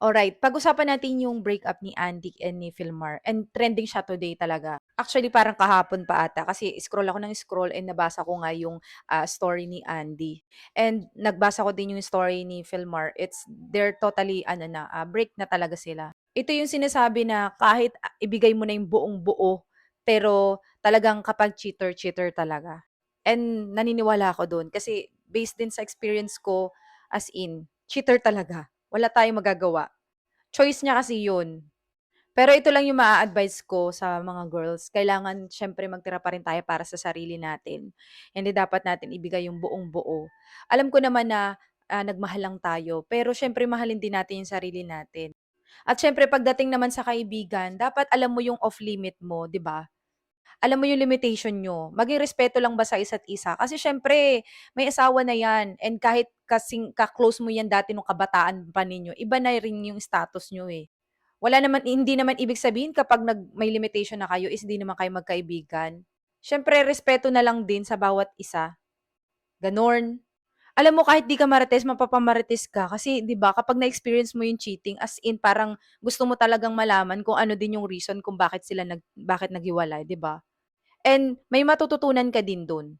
Alright, pag-usapan natin yung breakup ni Andy and ni Philmar and trending siya today talaga. Actually, parang kahapon pa ata kasi scroll ako ng scroll and nabasa ko nga yung, story ni Andy. And nagbasa ko din yung story ni Philmar. They're totally ano na, break na talaga sila. Ito yung sinasabi na kahit, ibigay mo na yung buong-buo, pero talagang kapag cheater, cheater talaga. And naniniwala ako dun kasi based din sa experience ko, as in, cheater talaga. Wala tayong magagawa. Choice niya kasi yun. Pero ito lang yung maa-advice ko sa mga girls, kailangan siyempre magtira pa rin tayo para sa sarili natin. Hindi dapat natin ibigay yung buong-buo. Alam ko naman na, nagmahal lang tayo, pero siyempre mahalin din natin yung sarili natin. At siyempre pagdating naman sa kaibigan, dapat alam mo yung off limit mo, 'di ba? Alam mo yung limitation niyo. Maging respeto lang ba sa isa't isa? Kasi siyempre may asawa na 'yan and kahit kasing ka-close mo 'yan dati nung kabataan pa ninyo, iba na rin yung status niyo, eh. Wala naman hindi naman ibig sabihin kapag may limitation na kayo is hindi naman kayo magkaibigan. Siyempre respeto na lang din sa bawat isa, gano'n. Alam mo kahit 'di ka marites, mapapamarites ka kasi 'di ba kapag na-experience mo yung cheating as in parang gusto mo talagang malaman kung ano din yung reason kung bakit bakit naghiwalay, 'di ba? And may matututunan ka din dun.